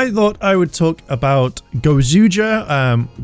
I thought I would talk about gozyuger.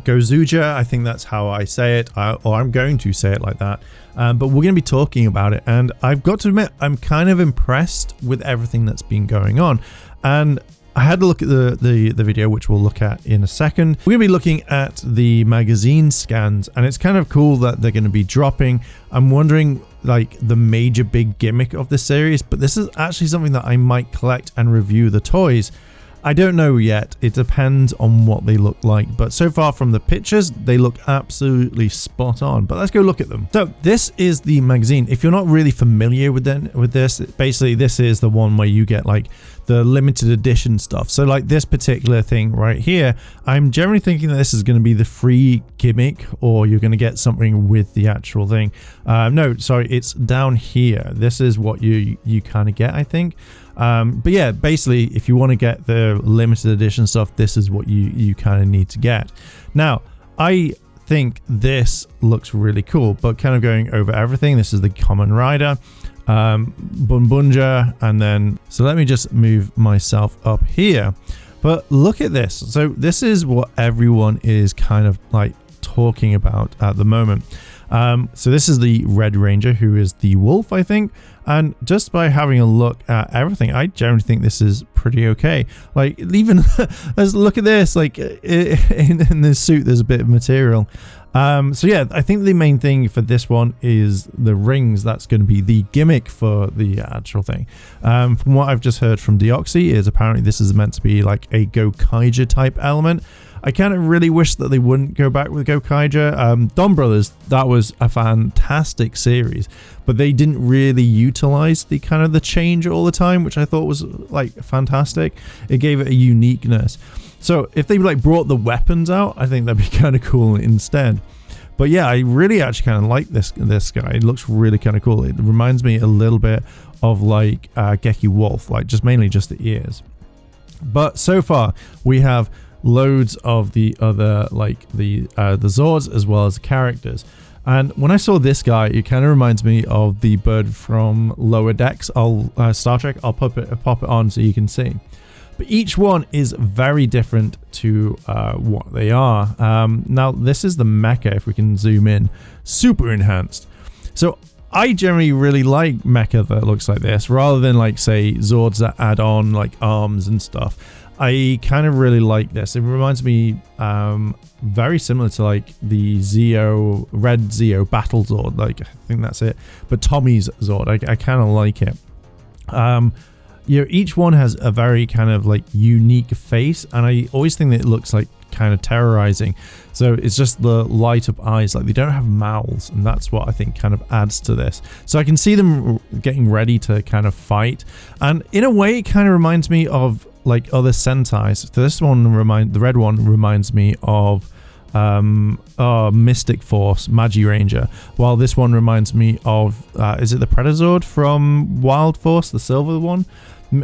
Gozyuger, I think that's how I say it, or I'm going to say it like that. But we're going to be talking about it, and I've got to admit, I'm kind of impressed with everything that's been going on. And I had to look at the video, which we'll look at in a second. We're going to be looking at the magazine scans, and it's kind of cool that they're going to be dropping. I'm wondering, like, the major big gimmick of the series, but this is actually something that I might collect and review the toys. I don't know yet. It depends on what they look like, but so far from the pictures, they look absolutely spot on. But let's go look at them. So this is the magazine. If you're not really familiar with this, basically this is the one where you get like the limited edition stuff. So like this particular thing right here, I'm generally thinking that this is going to be the free gimmick, or you're going to get something with the actual thing. No, sorry, it's down here. This is what you kind of get, I think. But yeah, basically, if you want to get the limited edition stuff, this is what you kind of need to get. Now, I think this looks really cool, but kind of going over everything, this is the Kamen Rider, Bunbunja, and then, so let me just move myself up here. But look at this. So this is what everyone is kind of like talking about at the moment. So this is the Red Ranger, who is the wolf, I think. And just by having a look at everything, I generally think this is pretty okay. Like, even let's look at this, like in this suit, there's a bit of material. So yeah, I think the main thing for this one is the rings. That's going to be the gimmick for the actual thing. From what I've just heard from Deoxy, is apparently this is meant to be like a gozyuger type element. I kind of really wish that they wouldn't go back with gozyuger. Don Brothers, that was a fantastic series, but they didn't really utilize the kind of the change all the time, which I thought was like fantastic. It gave it a uniqueness. So if they like brought the weapons out, I think that'd be kind of cool instead. But yeah, I really actually kind of like this guy. It looks really kind of cool. It reminds me a little bit of like Geki Wolf, like just mainly just the ears. But so far we have loads of the other, like the Zords as well as the characters. And when I saw this guy, it kind of reminds me of the bird from Lower Decks, Star Trek. I'll pop it on so you can see. But each one is very different to what they are. Now this is the Mecha, if we can zoom in, super enhanced. So I generally really like Mecha that looks like this, rather than like say Zords that add on like arms and stuff. I kind of really like this. It reminds me very similar to like the Red Zeo Battle Zord. Like, I think that's it. But Tommy's Zord, I kind of like it. You know, each one has a very kind of like unique face, and I always think that it looks like kind of terrorizing. So it's just the light up eyes, like they don't have mouths, and that's what I think kind of adds to this. So I can see them getting ready to kind of fight, and in a way it kind of reminds me of like other Sentais. So this one the red one reminds me of Mystic Force, Magi Ranger, while this one reminds me of is it the Predazord from Wild Force, the silver one?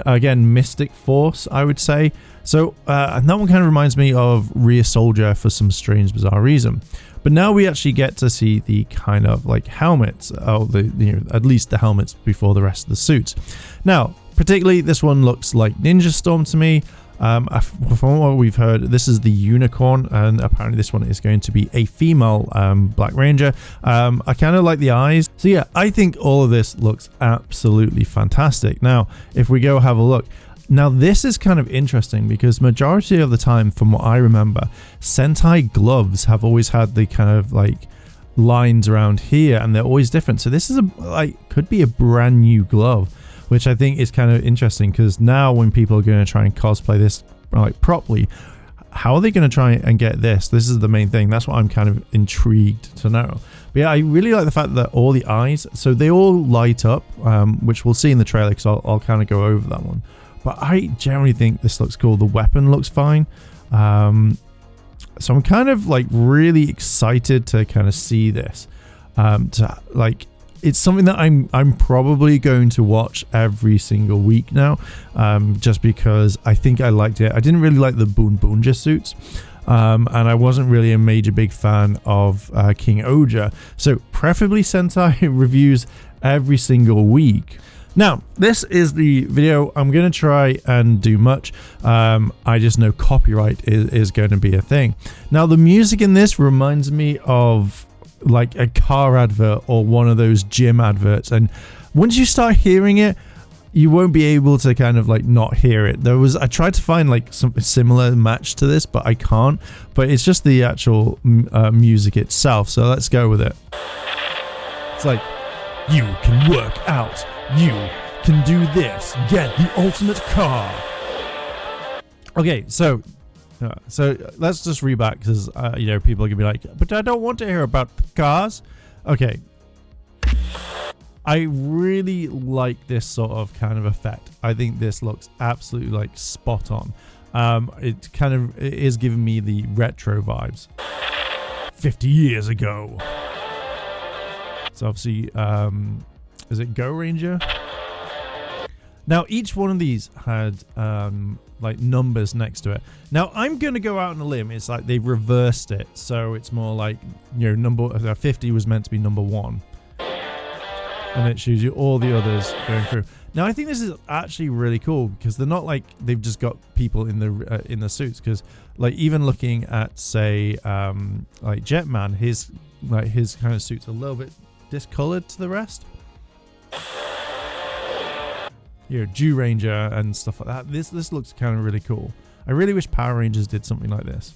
Again, Mystic Force, I would say. So and that one kind of reminds me of Rear Soldier for some strange, bizarre reason. But now we actually get to see the kind of like helmets, at least the helmets before the rest of the suits. Now, particularly this one looks like Ninja Storm to me. From what we've heard, this is the Unicorn, and apparently this one is going to be a female Black Ranger. I kind of like the eyes. So yeah, I think all of this looks absolutely fantastic. Now, if we go have a look. Now, this is kind of interesting because majority of the time, from what I remember, Sentai gloves have always had the kind of like lines around here, and they're always different. So this is could be a brand new glove, which I think is kind of interesting, because now when people are going to try and cosplay this like properly, how are they going to try and get this? This is the main thing. That's what I'm kind of intrigued to know. But yeah, I really like the fact that all the eyes, so they all light up, which we'll see in the trailer, because I'll kind of go over that one. But I generally think this looks cool. The weapon looks fine. So I'm kind of like really excited to kind of see this. It's something that I'm probably going to watch every single week now, just because I think I liked it. I didn't really like the Bunbunja suits, and I wasn't really a major big fan of King Oja. So preferably Sentai reviews every single week. Now, this is the video. I'm going to try and do much. I just know copyright is going to be a thing. Now, the music in this reminds me of like a car advert or one of those gym adverts. And once you start hearing it, you won't be able to kind of like not hear it. I tried to find like some similar match to this, but I can't. But it's just the actual music itself. So let's go with it. It's like, you can work out. You can do this. Get the ultimate car. Okay, so let's just read back because you know, people are gonna be like, but I don't want to hear about cars. Okay, I really like this sort of kind of effect. I think this looks absolutely like spot on. It is giving me the retro vibes. 50 years ago. So obviously, is it Go Ranger? Now, each one of these had like numbers next to it. Now, I'm going to go out on a limb. It's like they've reversed it. So it's more like, you know, 50 was meant to be number 1. And it shows you all the others going through. Now, I think this is actually really cool because they're not like they've just got people in the suits. Because like even looking at, say, like Jetman, his kind of suit's a little bit discolored to the rest. You know, Jew Ranger and stuff like that. This looks kind of really cool. I really wish Power Rangers did something like this.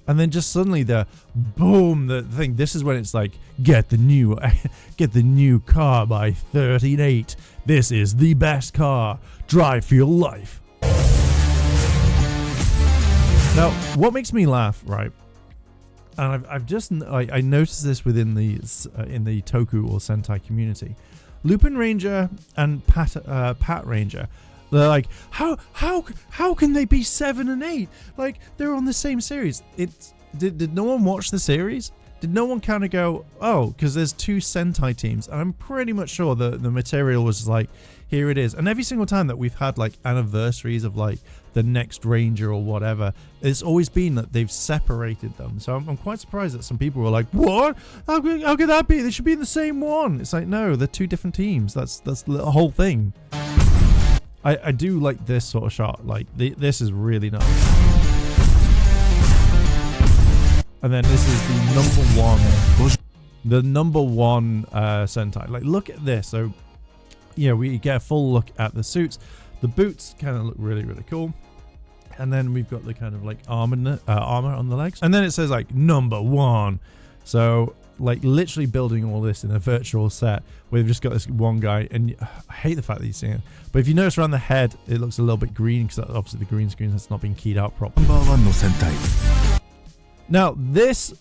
And then just suddenly the boom, the thing. This is when it's like, get the new car by 38. This is the best car. Drive for your life. Now, what makes me laugh, right? And I've just I noticed this within the in the Toku or Sentai community. Lupin Ranger and Pat Ranger, they're like, how can they be 7 and 8? Like, they're on the same series. Did no one watch the series? Did no one kind of go, oh, because there's 2 Sentai teams, and I'm pretty much sure the material was like, here it is. And every single time that we've had like anniversaries of like the next Ranger or whatever, it's always been that they've separated them. So I'm quite surprised that some people were like, what? How could that be? They should be in the same one. It's like, no, they're 2 different teams. That's the whole thing. I do like this sort of shot. Like this is really nice. And then this is the number one Sentai. Like, look at this. So yeah, we get a full look at the suits. The boots kind of look really, really cool. And then we've got the kind of like armor on the legs. And then it says like number 1. So like literally building all this in a virtual set. We've just got this one guy, and I hate the fact that he's seeing it. But if you notice around the head, it looks a little bit green because obviously the green screen has not been keyed out properly. Now this,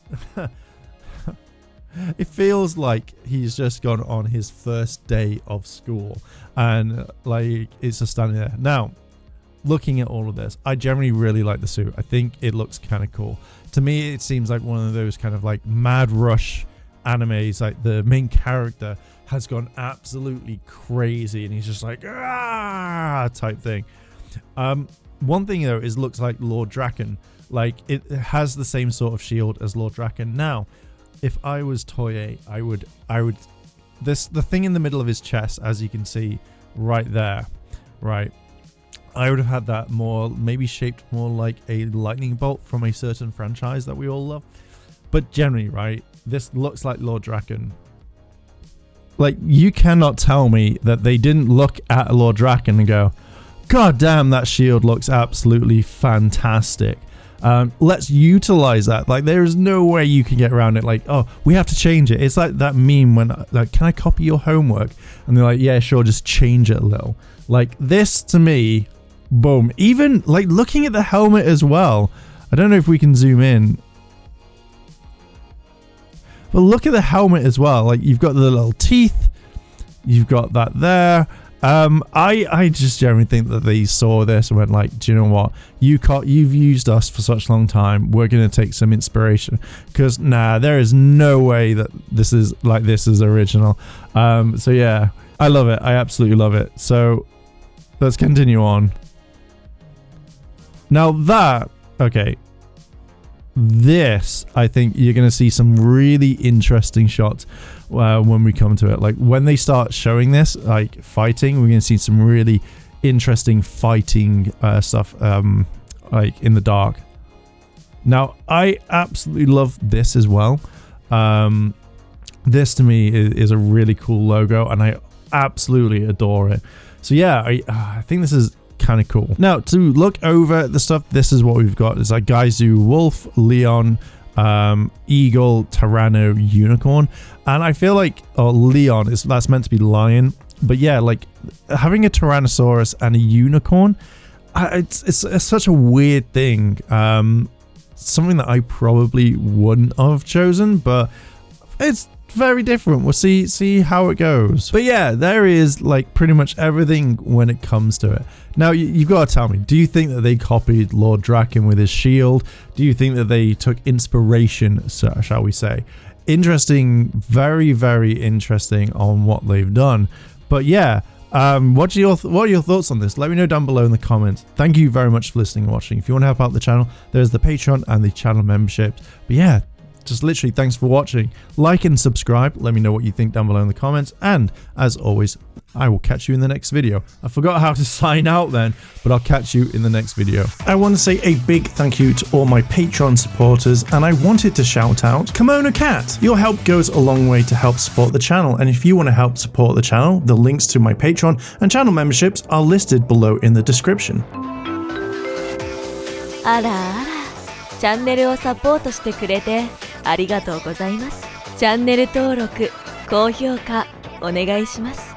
it feels like he's just gone on his first day of school, and like it's just standing there. Now, looking at all of this, I generally really like the suit. I think it looks kind of cool. To me, it seems like one of those kind of like Mad Rush animes. Like the main character has gone absolutely crazy, and he's just like type thing. One thing though is looks like Lord Draken. Like it has the same sort of shield as Lord Draken. Now, if I was Toei, I would the thing in the middle of his chest, as you can see right there, right? I would have had that more, maybe shaped more like a lightning bolt from a certain franchise that we all love. But generally, right, this looks like Lord Draken. Like, you cannot tell me that they didn't look at Lord Draken and go, God damn, that shield looks absolutely fantastic. Let's utilize that. Like, there is no way you can get around it. Like, oh, we have to change it. It's like that meme when, like, can I copy your homework? And they're like, yeah, sure, just change it a little. Like, this to me, boom. Even like looking at the helmet as well. I don't know if we can zoom in, but look at the helmet as well. Like, you've got the little teeth, you've got that there. I just generally think that they saw this and went like, do you know what? You've used us for such a long time. We're going to take some inspiration, because there is no way that this is original. So yeah, I love it. I absolutely love it. So let's continue on. Now that, okay, this, I think you're going to see some really interesting shots when we come to it. Like when they start showing this, like fighting, we're going to see some really interesting fighting stuff like in the dark. Now, I absolutely love this as well. This to me is a really cool logo, and I absolutely adore it. So yeah, I think this is kind of cool. Now, to look over the stuff, this is what we've got. It's like Gozyuger, Wolf, Leon, Eagle, Tyranno, Unicorn. And I feel like Leon, that's meant to be lion. But yeah, like having a Tyrannosaurus and a unicorn, it's such a weird thing. Something that I probably wouldn't have chosen, but it's very different. We'll see how it goes. But yeah, there is like pretty much everything when it comes to it. Now you've got to tell me, do you think that they copied Lord Draken with his shield? Do you think that they took inspiration, shall we say? Interesting, very, very interesting on what they've done. But yeah, what are your thoughts on this? Let me know down below in the comments. Thank you very much for listening and watching. If you want to help out the channel, there's the Patreon and the channel memberships. But yeah, just literally thanks for watching. Like and subscribe. Let me know what you think down below in the comments. And as always, I will catch you in the next video. I forgot how to sign out then, but I'll catch you in the next video. I want to say a big thank you to all my Patreon supporters, and I wanted to shout out Kimono Cat. Your help goes a long way to help support the channel, and if you want to help support the channel, the links to my Patreon and channel memberships are listed below in the description. あらあら、チャンネルをサポートしてくれてありがとうございます。チャンネル登録、高評価お願いします。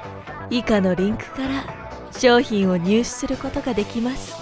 以下のリンクから商品を入手することができます。